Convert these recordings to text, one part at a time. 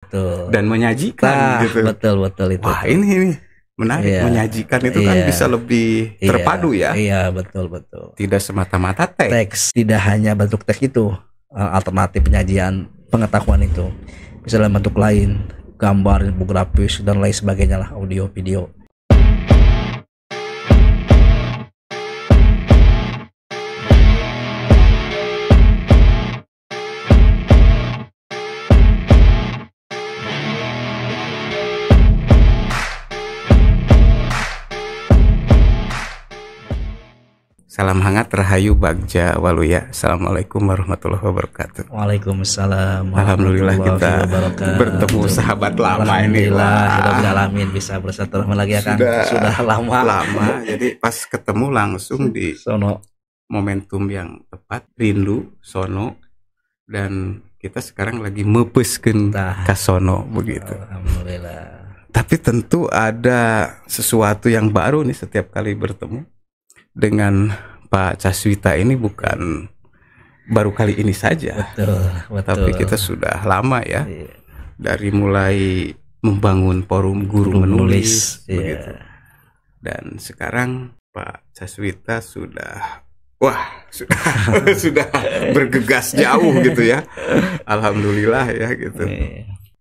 betul. dan menyajikan gitu. Betul itu. Wah, ini menarik. Iya. Menyajikan itu kan bisa lebih terpadu ya. Iya, betul. Tidak semata-mata teks. Teks tidak hanya bentuk teks itu, alternatif penyajian pengetahuan itu bisa dalam bentuk lain, gambar, infografis dan lain sebagainya lah, audio, video. Salam hangat Rahayu Bagja Waluya. Assalamualaikum warahmatullahi wabarakatuh. Waalaikumsalam. Alhamdulillah kita bertemu sahabat lama ini. Alhamdulillah bisa bersilaturahmi lagi ya Kang. Sudah lama. Jadi pas ketemu langsung di sono momentum yang tepat, rindu sono, dan kita sekarang lagi mepeskeun ka sono begitu. Alhamdulillah. Tapi tentu ada sesuatu yang baru nih setiap kali bertemu. Dengan Pak Caswita ini bukan baru kali ini saja, betul. Tapi kita sudah lama ya, dari mulai membangun forum guru menulis begitu. Dan sekarang Pak Caswita sudah bergegas jauh gitu ya. Alhamdulillah ya gitu.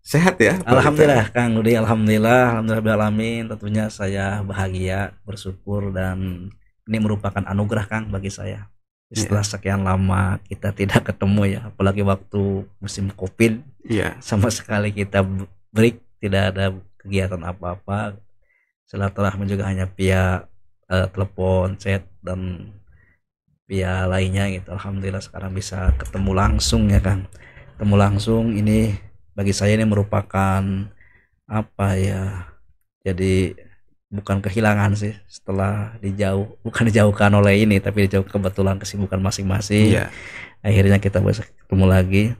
Sehat ya? Alhamdulillah Kang Nudi, alhamdulillah alamin. Tentunya saya bahagia, bersyukur, dan ini merupakan anugerah Kang bagi saya. Setelah sekian lama kita tidak ketemu ya, apalagi waktu musim Covid. Sama sekali kita break, tidak ada kegiatan apa-apa. Silaturahmi juga hanya via telepon, chat, dan via lainnya gitu. Alhamdulillah sekarang bisa ketemu langsung ya Kang. Ketemu langsung ini bagi saya ini merupakan apa ya? Jadi bukan kehilangan sih, setelah bukan dijauhkan oleh ini, tapi kebetulan kesibukan masing-masing. Akhirnya kita bisa ketemu lagi,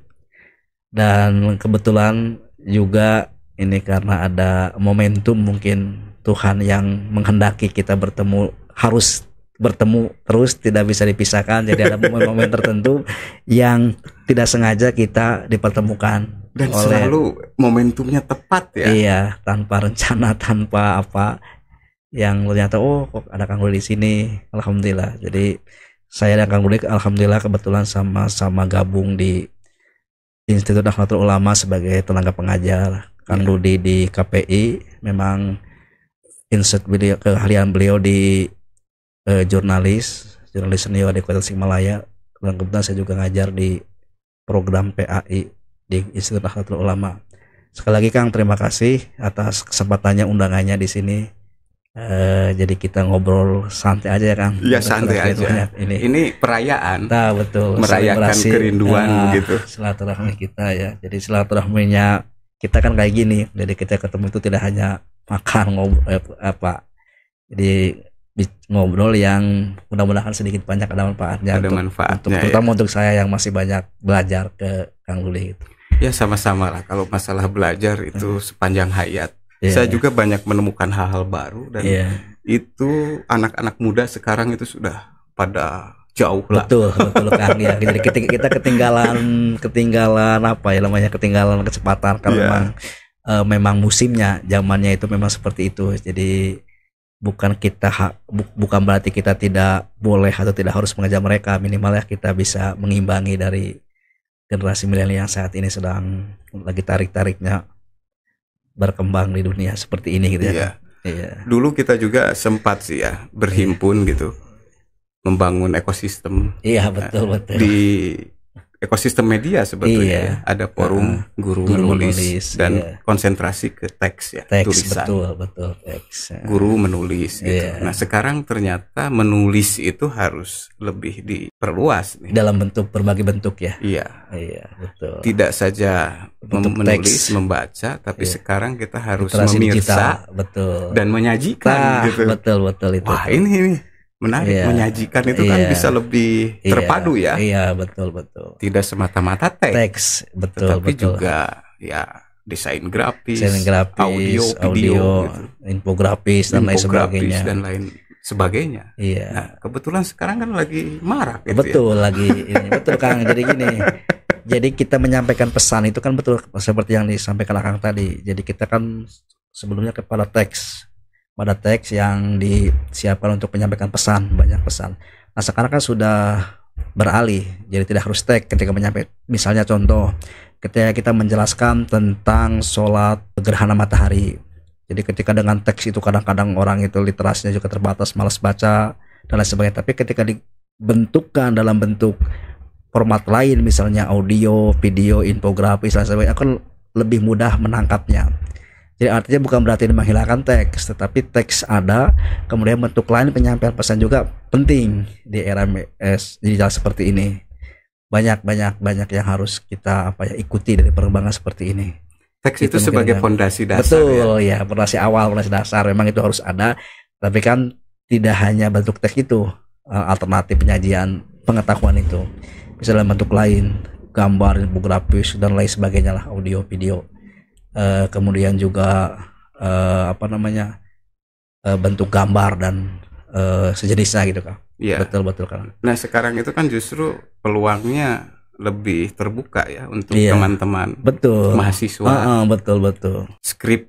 dan kebetulan juga ini karena ada momentum, mungkin Tuhan yang menghendaki kita harus bertemu terus, tidak bisa dipisahkan. Jadi ada momen-momen tertentu yang tidak sengaja kita dipertemukan, dan selalu momentumnya tepat ya. Iya, tanpa rencana, tanpa apa, yang ternyata kok ada Kang Rudi di sini. Alhamdulillah. Jadi saya dan Kang Rudi alhamdulillah kebetulan sama-sama gabung di Institut Nahdlatul Ulama sebagai tenaga pengajar. Kang Rudi di KPI, memang keahlian beliau di jurnalis senior di Kota Tasikmalaya, dan kebetulan saya juga ngajar di program PAI di Institut Nahdlatul Ulama. Sekali lagi Kang, terima kasih atas kesempatannya, undangannya di sini. Jadi kita ngobrol santai aja ya Kang. Iya, santai aja. Ini perayaan. Nah, betul. Merayakan kerinduan gitu. Silaturahmi kita ya. Jadi silaturahminya kita kan kayak gini. Jadi kita ketemu itu tidak hanya makan ngobrol Jadi ngobrol yang mudah-mudahan sedikit banyak ada manfaatnya. Terutama untuk saya yang masih banyak belajar ke Kang Rudi gitu. Ya sama-sama lah. Kalau masalah belajar itu sepanjang hayat. Saya juga banyak menemukan hal-hal baru, dan itu anak-anak muda sekarang itu sudah pada jauh lah. Betul Kang ya. Jadi kita ketinggalan apa ya namanya, ketinggalan kecepatan kalau memang musimnya, zamannya itu memang seperti itu. Jadi bukan berarti kita tidak boleh atau tidak harus mengajar mereka, minimal ya kita bisa mengimbangi dari generasi milenial yang saat ini sedang lagi tarik-tariknya berkembang di dunia seperti ini gitu ya. Dulu kita juga sempat sih ya berhimpun gitu, membangun ekosistem. Betul. Di ekosistem media sebetulnya ada forum guru menulis dan konsentrasi ke teks ya, tulisan. Betul teks. Guru menulis gitu. Nah, sekarang ternyata menulis itu harus lebih diperluas nih. Dalam bentuk berbagai bentuk ya. Iya, betul. Tidak saja menulis, membaca, tapi sekarang kita harus memirsa dan menyajikan gitu. Betul itu. Wah, ini menarik. Menyajikan itu kan bisa lebih terpadu ya. Iya, betul. Tidak semata-mata teks, tapi juga ya desain grafis, audio, video, gitu. Infografis dan lain sebagainya. Nah, kebetulan sekarang kan lagi marak gitu. Betul Kang. Jadi gini, Jadi kita menyampaikan pesan itu kan betul seperti yang disampaikan Akang tadi. Jadi kita kan sebelumnya kepada teks yang disiapkan untuk menyampaikan pesan, banyak pesan. Nah sekarang kan sudah beralih, jadi tidak harus teks ketika menyampaikan. Misalnya contoh, ketika kita menjelaskan tentang sholat gerhana matahari. Jadi ketika dengan teks itu kadang-kadang orang itu literasinya juga terbatas, malas baca dan lain sebagainya. Tapi ketika dibentukkan dalam bentuk format lain, misalnya audio, video, infografis dan sebagainya, akan lebih mudah menangkapnya. Jadi artinya bukan berarti menghilangkan teks, tetapi teks ada, kemudian bentuk lain penyampaian pesan juga penting di era digital seperti ini. Banyak yang harus kita ikuti dari perkembangan seperti ini. Teks itu sebagai fondasi dasar. Betul ya, fondasi awal, fondasi dasar. Memang itu harus ada, tapi kan tidak hanya bentuk teks itu, alternatif penyajian pengetahuan itu bisa dalam bentuk lain, gambar, infografis dan lain sebagainya lah, audio, video. Kemudian juga bentuk gambar dan sejenisnya gitu kan. Iya. Betul kan. Nah sekarang itu kan justru peluangnya lebih terbuka ya untuk teman-teman mahasiswa. Betul.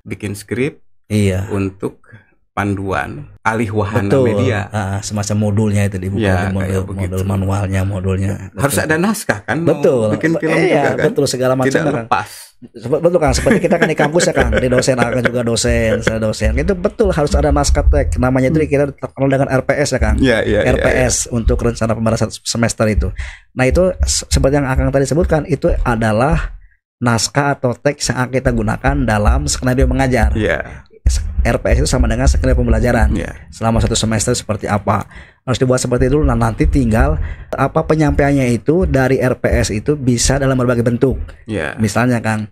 Bikin skrip. Iya. Untuk panduan alih wahana media. Semacam modulnya itu dibuka, modul manualnya, modulnya. Harus ada naskah kan? Betul. Bikin film juga kan? Betul, segala macam. Tidak lepas. Betul kan, seperti kita kan di kampus ya kan, di dosen akan juga dosen, saya dosen. Itu betul harus ada naskah teks. Namanya itu kita terkenal dengan RPS ya kan. RPS untuk rencana pembelajaran semester itu. Nah itu seperti yang Akang tadi sebutkan, itu adalah naskah atau teks yang kita gunakan dalam skenario mengajar. RPS itu sama dengan skenario pembelajaran selama 1 semester seperti apa harus dibuat seperti itu. Nah nanti tinggal apa penyampaiannya itu dari RPS itu bisa dalam berbagai bentuk. Misalnya kan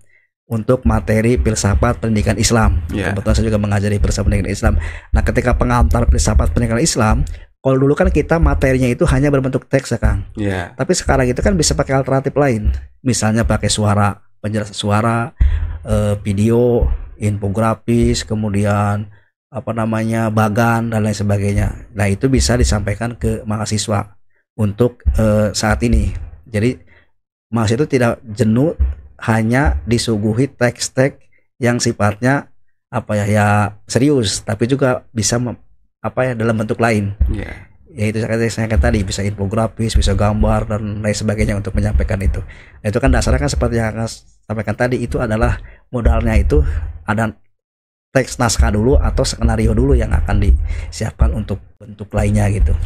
untuk materi filsafat pendidikan Islam, kebetulan saya juga mengajari filsafat pendidikan Islam. Nah ketika pengantar filsafat pendidikan Islam, kalau dulu kan kita materinya itu hanya berbentuk teks ya Kang. Tapi sekarang itu kan bisa pakai alternatif lain, misalnya pakai suara, penjelasan suara, video, infografis, kemudian bagan dan lain sebagainya. Nah itu bisa disampaikan ke mahasiswa untuk saat ini. Jadi mahasiswa itu tidak jenuh hanya disuguhi teks-teks yang sifatnya serius, tapi juga bisa dalam bentuk lain. Yaitu saya katakan tadi bisa infografis, bisa gambar dan lain sebagainya untuk menyampaikan itu. Nah, itu kan dasarnya kan seperti yang saya sampaikan tadi, itu adalah modalnya itu ada teks naskah dulu atau skenario dulu yang akan disiapkan untuk bentuk lainnya gitu.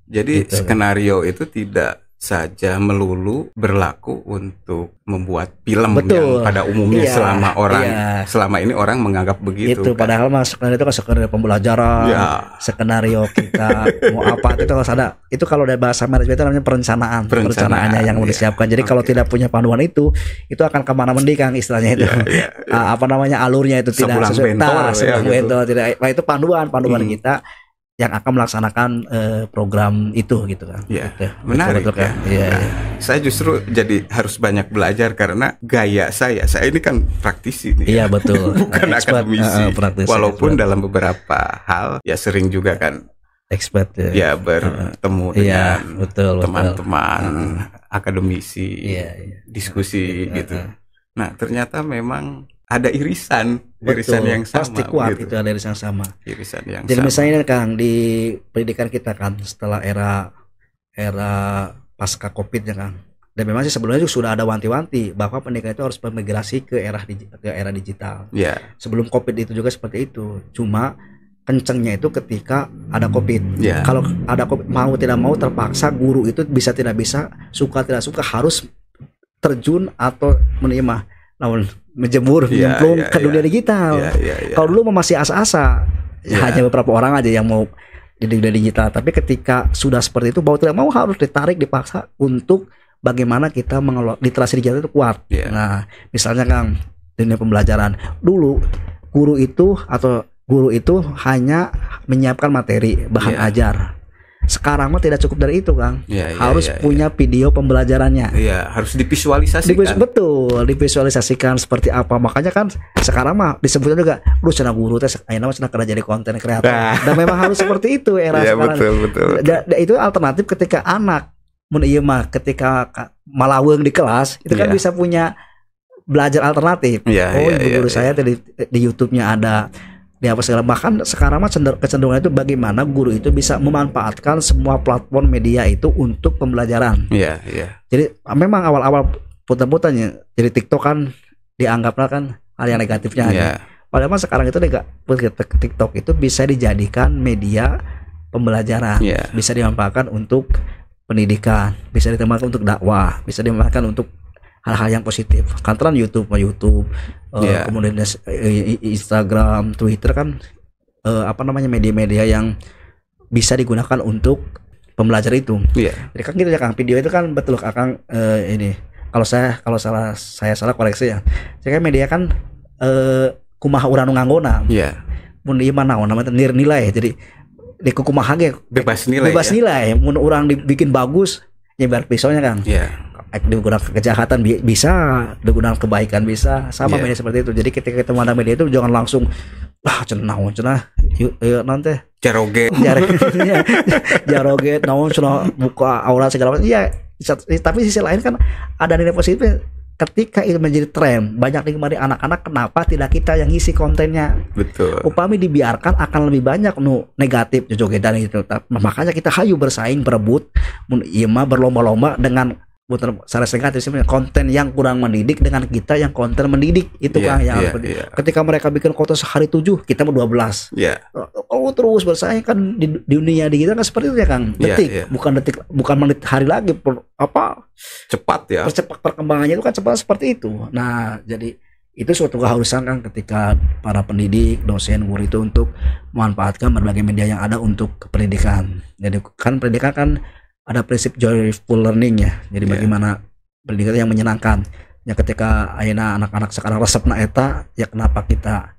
Jadi skenario itu tidak saja melulu berlaku untuk membuat film yang pada umumnya selama ini orang menganggap begitu. Itu kan? Padahal skenario itu kan skenario pembelajaran, skenario kita mau apa itu harus ada. Itu kalau dari bahasa manajemen itu namanya perencanaannya yang mau disiapkan. Jadi kalau tidak punya panduan itu akan kemana mending istilahnya itu. Alurnya itu tidak sesuai. Tidak. Itu panduan kita yang akan melaksanakan program itu gitu kan. Menarik kan? Saya justru jadi harus banyak belajar karena gaya saya ini kan praktisi nih. Betul. Bukan akademisi. Walaupun dalam beberapa hal sering juga kan expert bertemu dengan teman-teman akademisi, diskusi gitu. Nah, ternyata memang ada irisan yang sama. Pasti kuat gitu. Itu ada irisan sama. Jadi misalnya Kang di pendidikan kita kan setelah era pasca Covid ya Kang. Dan memang sih sebelumnya juga sudah ada wanti-wanti bahwa pendidikan itu harus bermigrasi ke era digital. Sebelum Covid itu juga seperti itu. Cuma kencengnya itu ketika ada Covid. Kalau ada Covid, mau tidak mau terpaksa guru itu bisa tidak bisa, suka tidak suka harus terjun atau menerima menjemur nyemplung ke dunia digital. Kalau dulu masih asa-asa, hanya beberapa orang aja yang mau di dunia digital. Tapi ketika sudah seperti itu, mau tidak mau harus dipaksa untuk bagaimana kita mengelola literasi digital itu kuat. Nah, misalnya Kang, dunia pembelajaran dulu guru itu hanya menyiapkan materi bahan ajar. Sekarang mah tidak cukup dari itu Kang, harus punya video pembelajarannya. Harus divisualisasikan. Betul, divisualisasikan seperti apa. Makanya kan sekarang mah disebutnya juga cenah guru teh ayeuna cenah kerja jadi konten kreator. Dan memang harus seperti itu era sekarang. Betul. Itu alternatif ketika anak mun ieu mah ketika malaweung di kelas itu kan bisa punya belajar alternatif. Guru saya di YouTube-nya ada, di apa segala, bahkan sekarang mah kecenderungan itu bagaimana guru itu bisa memanfaatkan semua platform media itu untuk pembelajaran. Jadi memang awal-awal putar-putarnya jadi TikTok kan dianggaplah kan hal yang negatifnya aja. Padahal sekarang itu TikTok itu bisa dijadikan media pembelajaran, bisa dimanfaatkan untuk pendidikan, bisa dimanfaatkan untuk dakwah, bisa dimanfaatkan untuk hal-hal yang positif. Kantoran YouTube, kemudian Instagram, Twitter kan media-media yang bisa digunakan untuk pembelajar itu. Jadi kan gitu ya Kang, video itu kan betul Kang, ini kalau salah koreksi ya. Jadi kan media kan kumaha urang nu nganggona. Mun ieu mah naon namanya nilai. Jadi di kumaha ge bebas nilai. Mun urang dibikin bagus nyebar pisaunya Kang. Digunakan kejahatan bisa, digunakan kebaikan bisa, sama media seperti itu. Jadi ketika kita memandang media itu jangan langsung cenah nanti jaroget naon cenah buka aura segala macam. Tapi sisi lain kan ada nilai positif. Ketika itu menjadi tren, banyak digemari anak-anak, kenapa tidak kita yang ngisi kontennya? Betul. Upami dibiarkan akan lebih banyak negatif jogedan gitu. Makanya kita hayu bersaing, berebut, berlomba-lomba dengan secara negatif konten yang kurang mendidik dengan kita yang konten mendidik itu kan yang ketika mereka bikin konten sehari 7 kita 12 terus bersaing kan di dunia digital kan seperti itu ya Kang, bukan menit hari lagi cepat ya, perkembangannya itu kan cepat seperti itu. Nah jadi itu suatu keharusan kan ketika para pendidik, dosen, guru itu untuk memanfaatkan berbagai media yang ada untuk pendidikan. Jadi kan pendidikan kan ada prinsip joyful learning ya. Jadi bagaimana pendidikan yang menyenangkan. Ya ketika ayeuna anak-anak sekarang resepna eta, ya kenapa kita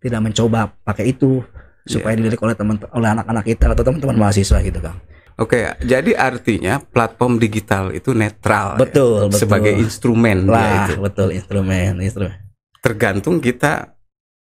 tidak mencoba pakai itu supaya dididik oleh anak-anak kita atau teman-teman mahasiswa gitu Kang. Oke, jadi artinya platform digital itu netral. Betul. Sebagai instrumen. Betul, instrumen. Tergantung kita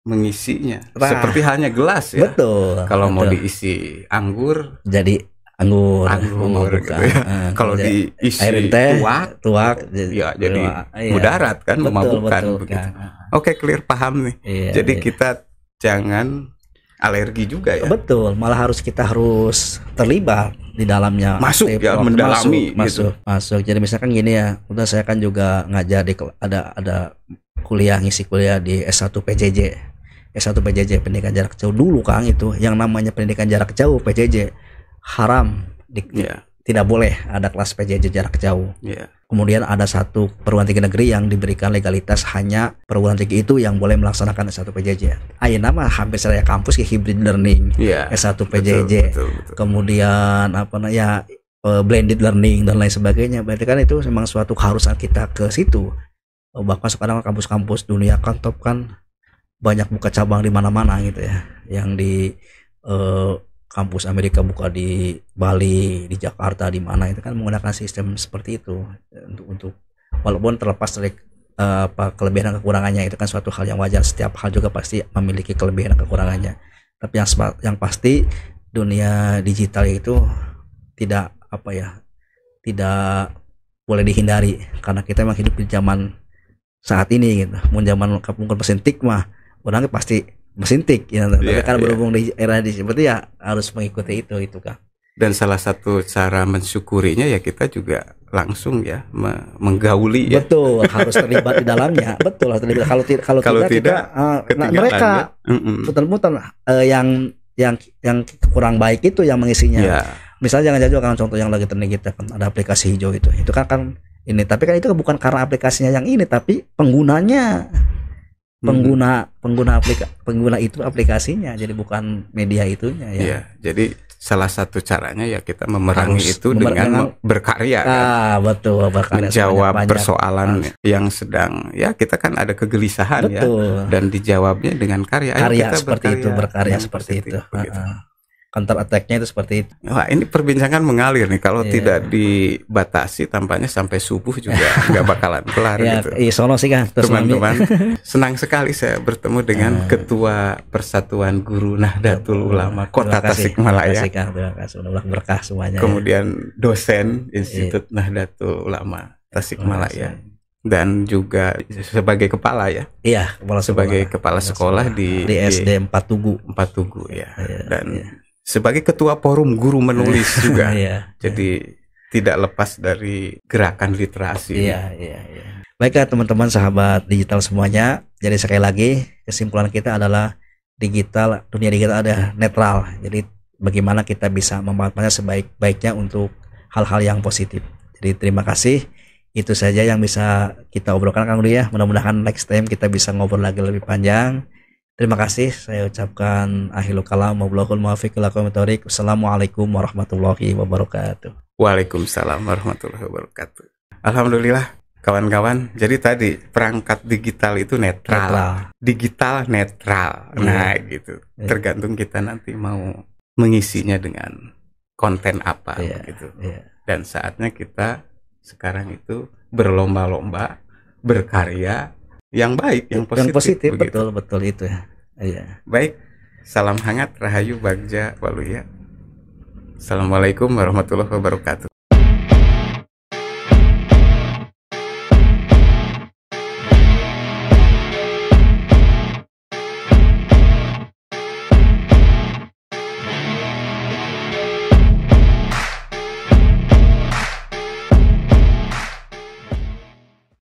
mengisinya. Seperti halnya gelas ya. Betul. Kalau mau diisi anggur, jadi anggur gitu ya. Kalau diisi air teh tuak jadi mudarat kan, memabukkan begitu. Oke, clear, paham nih. Jadi kita jangan alergi juga ya. Betul, malah kita harus terlibat di dalamnya, masuk mendalami masuk. Jadi misalkan gini ya, udah saya kan juga ngajar di ada ngisi kuliah di S1 PJJ pendidikan jarak jauh dulu Kang. Itu yang namanya pendidikan jarak jauh PJJ haram, tidak boleh ada kelas PJJ jarak jauh. Kemudian ada satu perguruan tinggi negeri yang diberikan legalitas, hanya perguruan tinggi itu yang boleh melaksanakan S1 PJJ. Ayeuna mah hampir saya kampus ke hybrid learning, S1 PJJ, betul. Kemudian blended learning dan lain sebagainya. Berarti kan itu memang suatu keharusan kita ke situ. Bahkan sekarang kampus-kampus dunia kan top kan banyak buka cabang di mana-mana gitu ya. Yang di kampus Amerika buka di Bali, di Jakarta, di mana itu kan menggunakan sistem seperti itu untuk walaupun terlepas dari kelebihan dan kekurangannya, itu kan suatu hal yang wajar. Setiap hal juga pasti memiliki kelebihan dan kekurangannya. Tapi yang pasti dunia digital itu tidak boleh dihindari karena kita memang hidup di zaman saat ini gitu. Mun zaman mungkin pesentik mah orangnya pasti mesintik ya, tapi kan berhubung di era seperti ya harus mengikuti itu Kang. Dan salah satu cara mensyukurinya ya kita juga langsung ya menggauli ya. Betul, harus terlibat di dalamnya. Betul, harus terlibat. Kalau tidak mereka putar-putar yang kurang baik itu yang mengisinya. Misalnya jangan jauh kan, contoh yang lagi trending kita kan ada aplikasi hijau itu kan ini, tapi kan itu bukan karena aplikasinya yang ini, tapi penggunanya. Pengguna itu aplikasinya, jadi bukan media itunya ya. Jadi salah satu caranya ya kita memerangi itu dengan berkarya kan? Betul, berkarya, menjawab persoalan yang sedang kita kan ada kegelisahan ya, dan dijawabnya dengan karya. Kita seperti itu, berkarya seperti itu. counter attack-nya itu seperti itu. Wah, ini perbincangan mengalir nih. Kalau tidak dibatasi, tampaknya sampai subuh juga nggak bakalan kelar gitu. Iya, sono sih kan. Teman-teman, senang sekali saya bertemu dengan Ketua Persatuan Guru Nahdlatul Ulama Kota Tasikmalaya. Terima kasih, mudah-mudahan berkah semuanya. Kemudian dosen Institut Nahdlatul Ulama Tasikmalaya. Dan juga sebagai kepala ya. Iya, sebagai kepala sekolah di SD 4 Tugu. 4 Tugu ya. Dan sebagai ketua forum guru menulis juga. Jadi tidak lepas dari gerakan literasi. Iya. Baiklah teman-teman sahabat digital semuanya. Jadi sekali lagi kesimpulan kita adalah dunia digital ada netral. Jadi bagaimana kita bisa memanfaatkannya sebaik-baiknya untuk hal-hal yang positif. Jadi terima kasih. Itu saja yang bisa kita obrolkan Kang Dudi ya. Mudah-mudahan next time kita bisa ngobrol lagi lebih panjang. Terima kasih. Saya ucapkan akhirul kalam wallahul muwaffiq ila aqwamit thoriq. Wassalamualaikum warahmatullahi wabarakatuh. Waalaikumsalam warahmatullahi wabarakatuh. Alhamdulillah kawan-kawan. Jadi tadi perangkat digital itu netral. Digital netral. Nah, gitu. Tergantung kita nanti mau mengisinya dengan konten apa gitu. Dan saatnya kita sekarang itu berlomba-lomba berkarya yang baik, yang positif, betul itu ya. Iya. Baik, salam hangat, rahayu, bagja, waluya. Assalamualaikum warahmatullahi wabarakatuh.